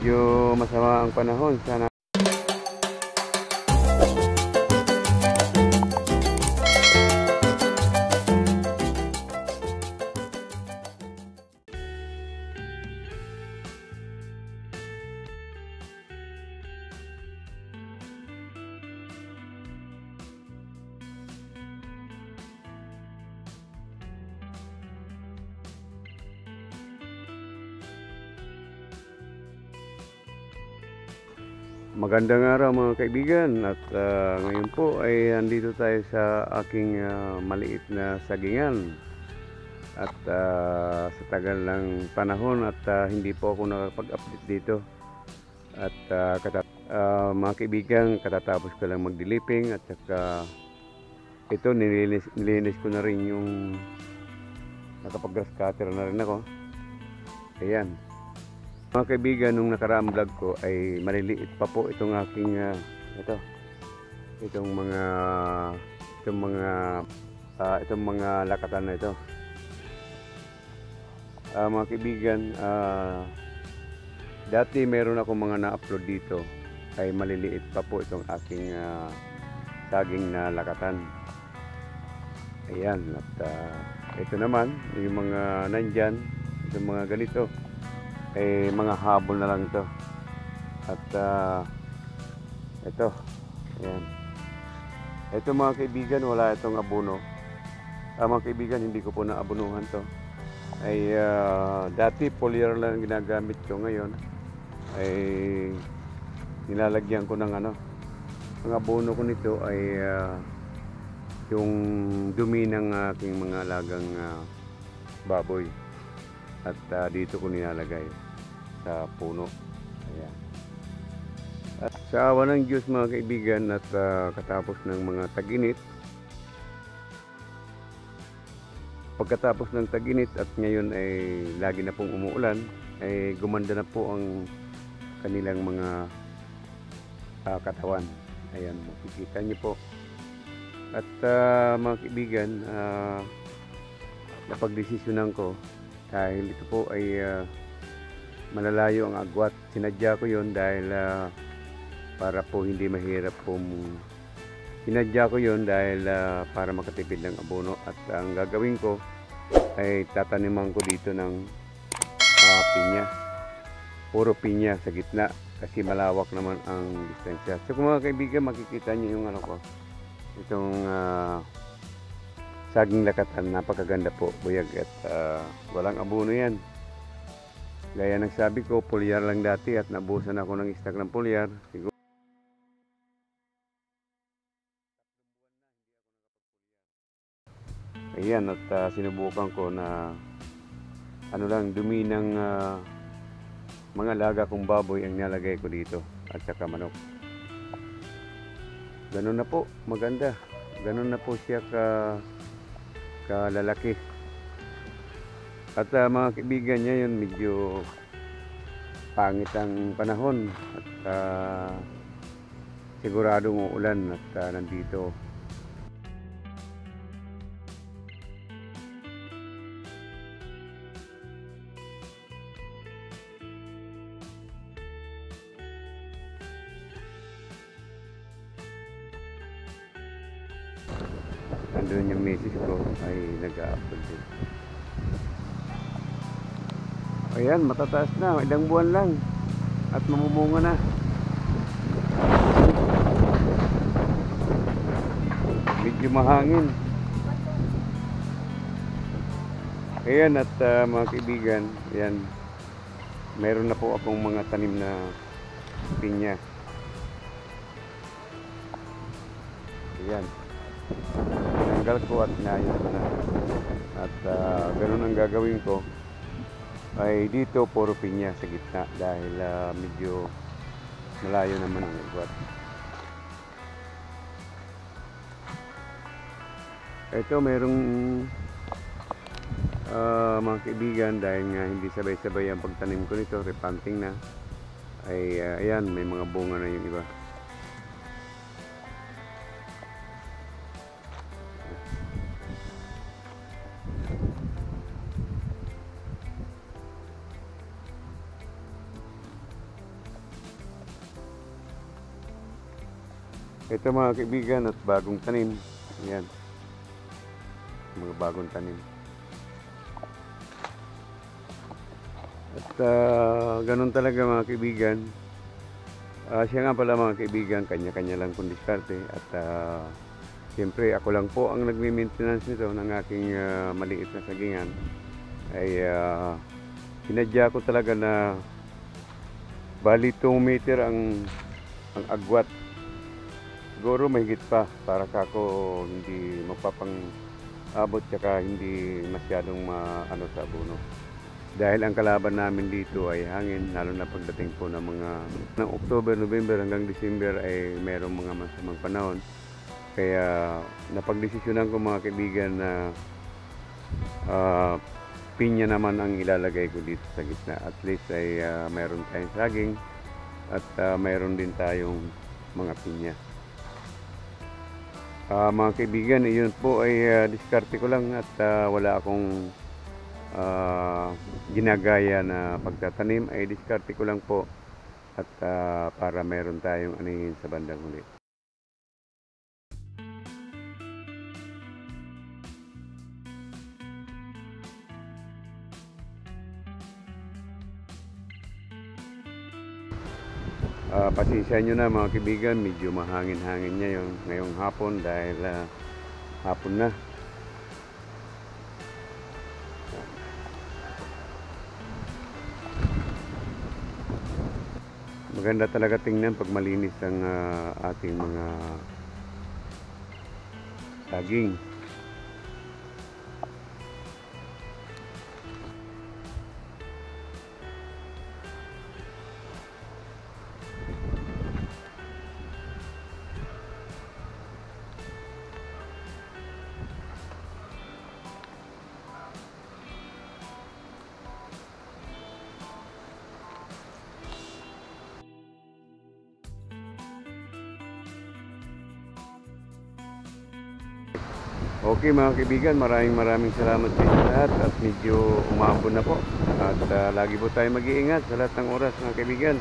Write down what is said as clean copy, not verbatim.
medyo masama ang panahon. Sana magandang araw mga kaibigan at ngayon po ay andito tayo sa aking maliit na sagingan at sa tagal ng panahon at hindi po ako nakapag-update dito at mga kaibigan, katatapos ko lang magdiliping at saka ito nilinis ko na rin yung nakapag-grass cutter na rin ako. Ayan mga kaibigan, nung nakaraang vlog ko ay maliliit pa po itong aking itong mga lakatan na ito. Mga kaibigan, dati meron ako mga na-upload dito ay maliliit pa po itong aking saging na lakatan. Ayan, at ito naman yung mga nandyan, itong mga ganito ay mga habol na lang ito. At ito, ayan, ito mga kaibigan, wala itong abono. Mga kaibigan, hindi ko po naabonuhan to. Ay dati foliar lang ginagamit ko, ngayon ay nilalagyan ko ng ang abono ko nito ay yung dumi ng aking mga alagang baboy. At dito ko nilalagay sa puno. Ayan. At sa awa ng Diyos mga kaibigan at katapos ng mga taginit, pagkatapos ng taginit at ngayon ay lagi na pong umuulan, ay gumanda na po ang kanilang mga katawan. Ayan, makikita niyo po. At mga kaibigan, napagdesisyonan ko dahil ito po ay malalayo ang agwat. Sinadya ko yon dahil para po hindi mahirap sinadya ko yon dahil para makatipid ng abono. At ang gagawin ko ay tataniman ko dito ng pinya, puro pinya sa gitna kasi malawak naman ang distansya. So kung mga kaibigan, makikita niyo yung itong saging lakatan, napakaganda po, buyag at walang abono yan. Gaya ng sabi ko, foliar lang dati at nabusan ako ng stock ng foliar. Siguro ayan, at sinubukan ko na dumi ng mga alaga kong baboy ang nalagay ko dito at saka manok. Ganun na po, maganda. Ganun na po siya kalalaki. At mga kaibigan niya yun, medyo pangit ang panahon at siguradong uulan at nandito nandun yung misis ko ay nag-a-upload din. Ayan, matataas na, ilang buwan lang at mamumunga na. Medyo mahangin. Ayan, at mga kaibigan, ayan, meron na po akong mga tanim na pinya. Ayan, tinanggal ko at inayos ko na. At ganun ang gagawin ko. Ay dito puro pinya sa gitna dahil medyo malayo naman ang agwat. Ito merong mga kaibigan, dahil nga hindi sabay-sabay ang pagtanim ko nito, replanting na, ay ayan, may mga bunga na yung iba. Ito mga kaibigan at bagong tanim. Ayan, mga bagong tanim. At ganun talaga mga kaibigan. Siya nga pala mga kaibigan, kanya-kanya lang pong diskarte. At siyempre ako lang po ang nagme-maintenance nito ng aking maliit na sagingan. Ay sinadya ko talaga na bali 2 meter ang agwat. Siguro mahigit pa para kako hindi magpapang abot tsaka hindi masyadong maano sa abono. Dahil ang kalaban namin dito ay hangin, lalo na pagdating po ng October, November hanggang December ay mayroong mga masamang panahon. Kaya napagdesisyonan ko mga kaibigan na pinya naman ang ilalagay ko dito sa gitna. At least ay mayroon tayong saging at mayroon din tayong mga pinya. Mga kaibigan, iyon po ay diskarte ko lang at wala akong ginagaya na pagtatanim, ay diskarte ko lang po at para meron tayong anihin sa bandang huli. Pasensya nyo na mga kaibigan, medyo mahangin-hangin niya ngayong hapon dahil hapon na. Maganda talaga tingnan pag malinis ang ating mga saging. Okay mga kaibigan, maraming salamat sa inyo lahat at medyo umambon na po at lagi po tayo mag-iingat sa lahat ng oras mga kaibigan.